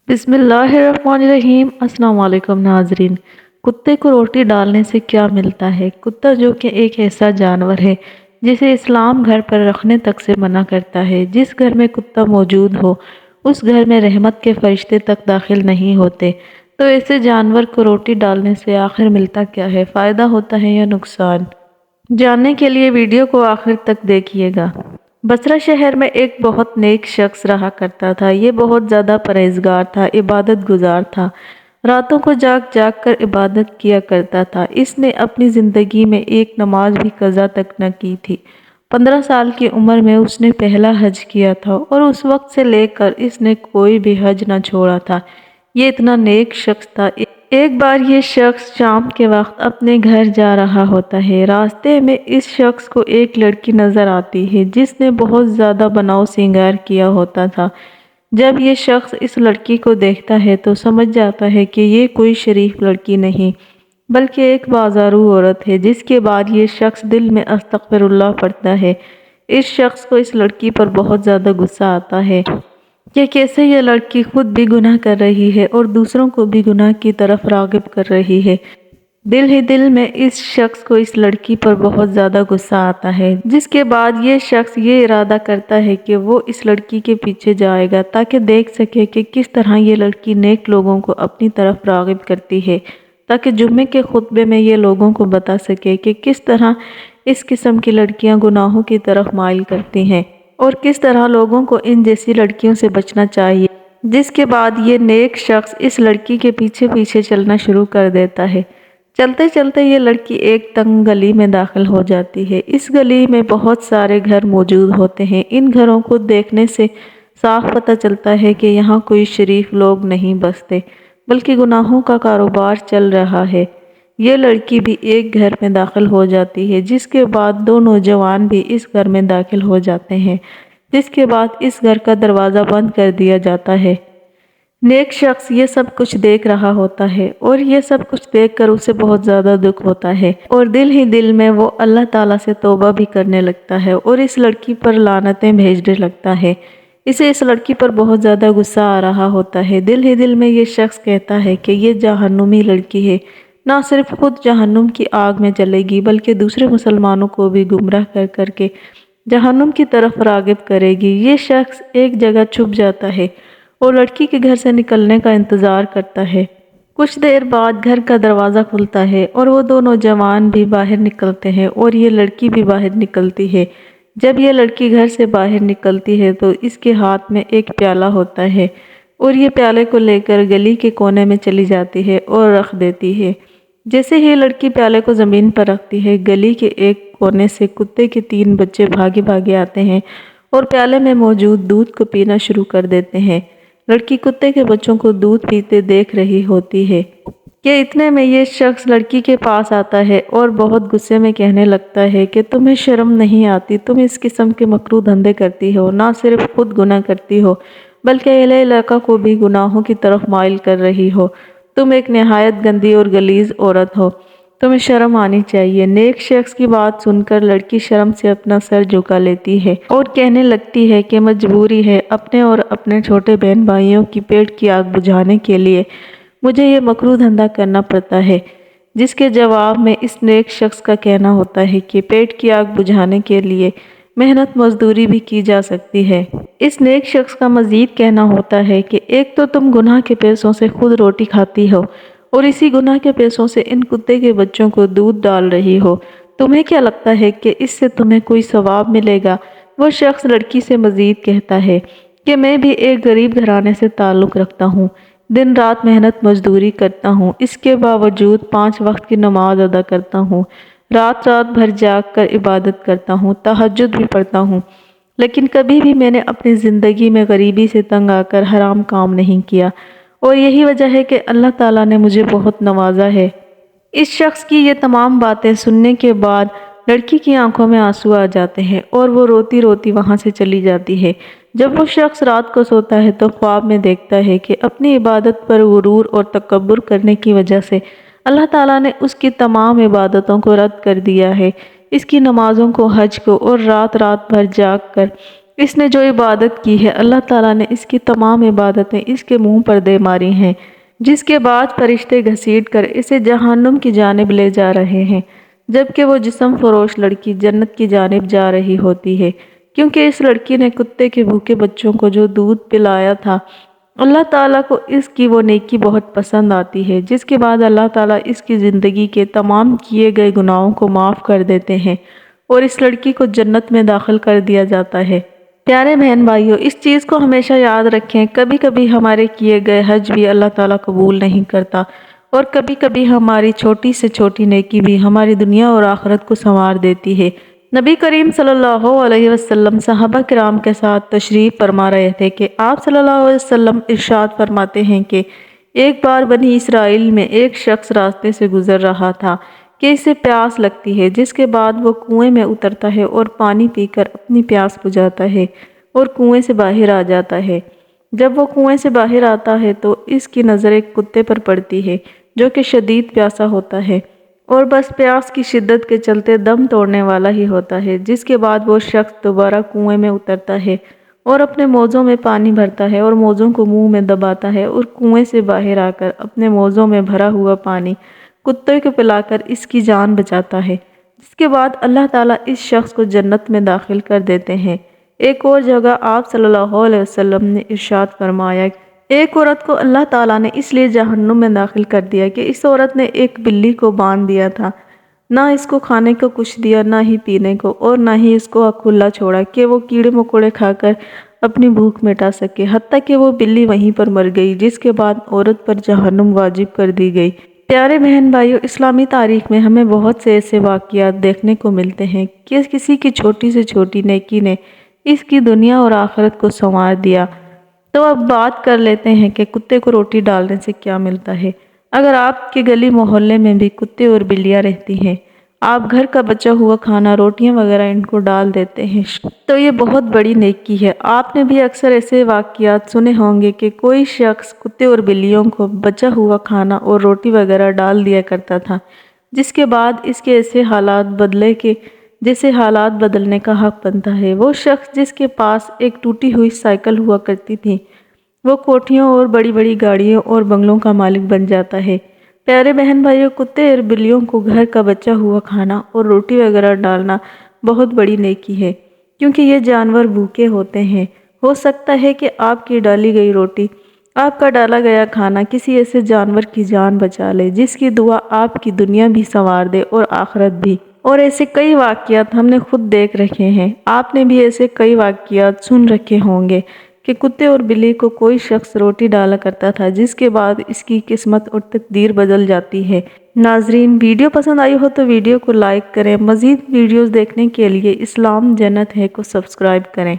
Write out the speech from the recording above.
بسم اللہ الرحمن الرحیم۔ السلام علیکم ناظرین۔ کتے کو روٹی ڈالنے سے کیا ملتا ہے؟ کتا جو کہ ایک ایسا جانور ہے جسے اسلام گھر پر رکھنے تک سے منع کرتا ہے۔ جس گھر میں کتا موجود ہو اس گھر میں رحمت کے فرشتے تک داخل نہیں ہوتے۔ تو ایسے جانور کو روٹی ڈالنے سے آخر ملتا کیا ہے؟ فائدہ ہوتا ہے یا نقصان؟ جاننے کے لیے ویڈیو کو آخر تک دیکھیے گا۔ بصرہ شہر میں ایک بہت نیک شخص رہا کرتا تھا۔ یہ بہت زیادہ پرہیزگار تھا، عبادت گزار تھا، راتوں کو جاگ جاگ کر عبادت کیا کرتا تھا۔ اس نے اپنی زندگی میں ایک نماز بھی قضا تک نہ کی تھی۔ 15 سال کی عمر میں اس نے پہلا حج کیا تھا اور اس وقت سے لے کر اس نے کوئی بھی حج نہ چھوڑا تھا۔ یہ اتنا نیک شخص تھا۔ ایک بار یہ شخص شام کے وقت اپنے گھر جا رہا ہوتا ہے۔ راستے میں اس شخص کو ایک لڑکی نظر آتی ہے جس نے بہت زیادہ بناؤ سنگار کیا ہوتا تھا۔ جب یہ شخص اس لڑکی کو دیکھتا ہے تو سمجھ جاتا ہے کہ یہ کوئی شریف لڑکی نہیں بلکہ ایک بازارو عورت ہے، جس کے بعد یہ شخص دل میں استغفر اللہ پڑھتا ہے۔ اس شخص کو اس لڑکی پر بہت زیادہ غصہ آتا ہے کہ کیسے یہ لڑکی خود بھی گناہ کر رہی ہے اور دوسروں کو بھی گناہ کی طرف راغب کر رہی ہے۔ دل ہی دل میں اس شخص کو اس لڑکی پر بہت زیادہ غصہ آتا ہے، جس کے بعد یہ شخص یہ ارادہ کرتا ہے کہ وہ اس لڑکی کے پیچھے جائے گا تاکہ دیکھ سکے کہ کس طرح یہ لڑکی نیک لوگوں کو اپنی طرف راغب کرتی ہے، تاکہ جمعے کے خطبے میں یہ لوگوں کو بتا سکے کہ کس طرح اس قسم کی لڑکیاں گناہوں کی طرف مائل کرتی ہیں اور کس طرح لوگوں کو ان جیسی لڑکیوں سے بچنا چاہیے۔ جس کے بعد یہ نیک شخص اس لڑکی کے پیچھے پیچھے چلنا شروع کر دیتا ہے۔ چلتے چلتے یہ لڑکی ایک تنگ گلی میں داخل ہو جاتی ہے۔ اس گلی میں بہت سارے گھر موجود ہوتے ہیں۔ ان گھروں کو دیکھنے سے صاف پتہ چلتا ہے کہ یہاں کوئی شریف لوگ نہیں بستے بلکہ گناہوں کا کاروبار چل رہا ہے۔ یہ لڑکی بھی ایک گھر میں داخل ہو جاتی ہے، جس کے بعد دو نوجوان بھی اس گھر میں داخل ہو جاتے ہیں، جس کے بعد اس گھر کا دروازہ بند کر دیا جاتا ہے۔ نیک شخص یہ سب کچھ دیکھ رہا ہوتا ہے اور یہ سب کچھ دیکھ کر اسے بہت زیادہ دکھ ہوتا ہے اور دل ہی دل میں وہ اللہ تعالیٰ سے توبہ بھی کرنے لگتا ہے اور اس لڑکی پر لعنتیں بھیجنے لگتا ہے۔ اسے اس لڑکی پر بہت زیادہ غصہ آ رہا ہوتا ہے۔ دل ہی دل میں یہ شخص کہتا ہے کہ یہ جہنمی لڑکی ہے، نہ صرف خود جہنم کی آگ میں جلے گی بلکہ دوسرے مسلمانوں کو بھی گمراہ کر کر کے جہنم کی طرف راغب کرے گی۔ یہ شخص ایک جگہ چھپ جاتا ہے اور لڑکی کے گھر سے نکلنے کا انتظار کرتا ہے۔ کچھ دیر بعد گھر کا دروازہ کھلتا ہے اور وہ دو نوجوان بھی باہر نکلتے ہیں اور یہ لڑکی بھی باہر نکلتی ہے۔ جب یہ لڑکی گھر سے باہر نکلتی ہے تو اس کے ہاتھ میں ایک پیالہ ہوتا ہے اور یہ پیالے کو لے کر گلی کے کونے میں چلی جاتی ہے اور رکھ دیتی ہے۔ جیسے ہی لڑکی پیالے کو زمین پر رکھتی ہے، گلی کے ایک کونے سے کتے کے 3 بچے بھاگے بھاگے آتے ہیں اور پیالے میں موجود دودھ کو پینا شروع کر دیتے ہیں۔ لڑکی کتے کے بچوں کو دودھ پیتے دیکھ رہی ہوتی ہے کہ اتنے میں یہ شخص لڑکی کے پاس آتا ہے اور بہت غصے میں کہنے لگتا ہے کہ تمہیں شرم نہیں آتی؟ تم اس قسم کے مکروہ دھندے کرتی ہو، نہ صرف خود گناہ کرتی ہو بلکہ اہل علاقہ کو بھی گناہوں کی طرف مائل کر رہی ہو۔ تم ایک نہایت گندی اور غلیظ عورت ہو، تمہیں شرم آنی چاہیے۔ نیک شخص کی بات سن کر لڑکی شرم سے اپنا سر جھکا لیتی ہے اور کہنے لگتی ہے کہ مجبوری ہے، اپنے اور اپنے چھوٹے بہن بھائیوں کی پیٹ کی آگ بجھانے کے لیے مجھے یہ مکروہ دھندا کرنا پڑتا ہے۔ جس کے جواب میں اس نیک شخص کا کہنا ہوتا ہے کہ پیٹ کی آگ بجھانے کے لیے محنت مزدوری بھی کی جا سکتی ہے۔ اس نیک شخص کا مزید کہنا ہوتا ہے کہ ایک تو تم گناہ کے پیسوں سے خود روٹی کھاتی ہو اور اسی گناہ کے پیسوں سے ان کتے کے بچوں کو دودھ ڈال رہی ہو۔ تمہیں کیا لگتا ہے کہ اس سے تمہیں کوئی ثواب ملے گا؟ وہ شخص لڑکی سے مزید کہتا ہے کہ میں بھی ایک غریب گھرانے سے تعلق رکھتا ہوں، دن رات محنت مزدوری کرتا ہوں، اس کے باوجود 5 وقت کی نماز ادا کرتا ہوں، رات رات بھر جاگ کر عبادت کرتا ہوں، تہجد بھی پڑھتا ہوں، لیکن کبھی بھی میں نے اپنی زندگی میں غریبی سے تنگ آ کر حرام کام نہیں کیا اور یہی وجہ ہے کہ اللہ تعالیٰ نے مجھے بہت نوازا ہے۔ اس شخص کی یہ تمام باتیں سننے کے بعد لڑکی کی آنکھوں میں آنسو آ جاتے ہیں اور وہ روتی روتی وہاں سے چلی جاتی ہے۔ جب وہ شخص رات کو سوتا ہے تو خواب میں دیکھتا ہے کہ اپنی عبادت پر غرور اور تکبر کرنے کی وجہ سے اللہ تعالیٰ نے اس کی تمام عبادتوں کو رد کر دیا ہے، اس کی نمازوں کو، حج کو اور رات رات بھر جاگ کر اس نے جو عبادت کی ہے اللہ تعالیٰ نے اس کی تمام عبادتیں اس کے منہ پر دے ماری ہیں، جس کے بعد فرشتے گھسیٹ کر اسے جہنم کی جانب لے جا رہے ہیں، جبکہ وہ جسم فروش لڑکی جنت کی جانب جا رہی ہوتی ہے، کیونکہ اس لڑکی نے کتے کے بھوکے بچوں کو جو دودھ پلایا تھا، اللہ تعالیٰ کو اس کی وہ نیکی بہت پسند آتی ہے، جس کے بعد اللہ تعالیٰ اس کی زندگی کے تمام کیے گئے گناہوں کو معاف کر دیتے ہیں اور اس لڑکی کو جنت میں داخل کر دیا جاتا ہے۔ پیارے بہن بھائیوں، اس چیز کو ہمیشہ یاد رکھیں، کبھی کبھی ہمارے کیے گئے حج بھی اللہ تعالیٰ قبول نہیں کرتا، اور کبھی کبھی ہماری چھوٹی سے چھوٹی نیکی بھی ہماری دنیا اور آخرت کو سنوار دیتی ہے۔ نبی کریم صلی اللہ علیہ وسلم صحابہ کرام کے ساتھ تشریف فرما رہے تھے کہ آپ صلی اللہ علیہ وسلم ارشاد فرماتے ہیں کہ ایک بار بنی اسرائیل میں ایک شخص راستے سے گزر رہا تھا کہ اسے پیاس لگتی ہے، جس کے بعد وہ کنویں میں اترتا ہے اور پانی پی کر اپنی پیاس بجھاتا ہے اور کنویں سے باہر آ جاتا ہے۔ جب وہ کنویں سے باہر آتا ہے تو اس کی نظر ایک کتے پر پڑتی ہے جو کہ شدید پیاسا ہوتا ہے اور بس پیاس کی شدت کے چلتے دم توڑنے والا ہی ہوتا ہے، جس کے بعد وہ شخص دوبارہ کنویں میں اترتا ہے اور اپنے موزوں میں پانی بھرتا ہے اور موزوں کو منہ میں دباتا ہے اور کنویں سے باہر آ کر اپنے موزوں میں بھرا ہوا پانی کتے کو پلا کر اس کی جان بچاتا ہے، جس کے بعد اللہ تعالیٰ اس شخص کو جنت میں داخل کر دیتے ہیں۔ ایک اور جگہ آپ صلی اللہ علیہ وسلم نے ارشاد فرمایا، ایک عورت کو اللہ تعالیٰ نے اس لیے جہنم میں داخل کر دیا کہ اس عورت نے ایک بلی کو باندھ دیا تھا، نہ اس کو کھانے کو کچھ دیا، نہ ہی پینے کو، اور نہ ہی اس کو کھلا چھوڑا کہ وہ کیڑے مکوڑے کھا کر اپنی بھوک مٹا سکے، حتیٰ کہ وہ بلی وہیں پر مر گئی، جس کے بعد عورت پر جہنم واجب کر دی گئی۔ پیارے بہن بھائیوں، اسلامی تاریخ میں ہمیں بہت سے ایسے واقعات دیکھنے کو ملتے ہیں کہ کسی کی چھوٹی سے چھوٹی نیکی نے اس کی دنیا اور آخرت کو سنوار دیا۔ تو اب بات کر لیتے ہیں کہ کتے کو روٹی ڈالنے سے کیا ملتا ہے۔ اگر آپ کے گلی محلے میں بھی کتے اور بلیاں رہتی ہیں، آپ گھر کا بچا ہوا کھانا، روٹیاں وغیرہ ان کو ڈال دیتے ہیں، تو یہ بہت بڑی نیکی ہے۔ آپ نے بھی اکثر ایسے واقعات سنے ہوں گے کہ کوئی شخص کتے اور بلیوں کو بچا ہوا کھانا اور روٹی وغیرہ ڈال دیا کرتا تھا، جس کے بعد اس کے ایسے حالات بدلے کہ جیسے حالات بدلنے کا حق بنتا ہے۔ وہ شخص جس کے پاس ایک ٹوٹی ہوئی سائیکل ہوا کرتی تھی، وہ کوٹھیوں اور بڑی بڑی گاڑیوں اور بنگلوں کا مالک بن جاتا ہے۔ پیارے بہن بھائیوں، کتے اور بلیوں کو گھر کا بچا ہوا کھانا اور روٹی وغیرہ ڈالنا بہت بڑی نیکی ہے، کیونکہ یہ جانور بھوکے ہوتے ہیں۔ ہو سکتا ہے کہ آپ کی ڈالی گئی روٹی، آپ کا ڈالا گیا کھانا کسی ایسے جانور کی جان بچا لے جس کی دعا آپ کی دنیا بھی سنوار دے اور آخرت بھی۔ اور ایسے کئی واقعات ہم نے خود دیکھ رکھے ہیں، آپ نے بھی ایسے کئی واقعات سن رکھے ہوں گے کہ کتے اور بلی کو کوئی شخص روٹی ڈالا کرتا تھا، جس کے بعد اس کی قسمت اور تقدیر بدل جاتی ہے۔ ناظرین، ویڈیو پسند آئی ہو تو ویڈیو کو لائک کریں، مزید ویڈیوز دیکھنے کے لیے اسلام جنت ہے کو سبسکرائب کریں۔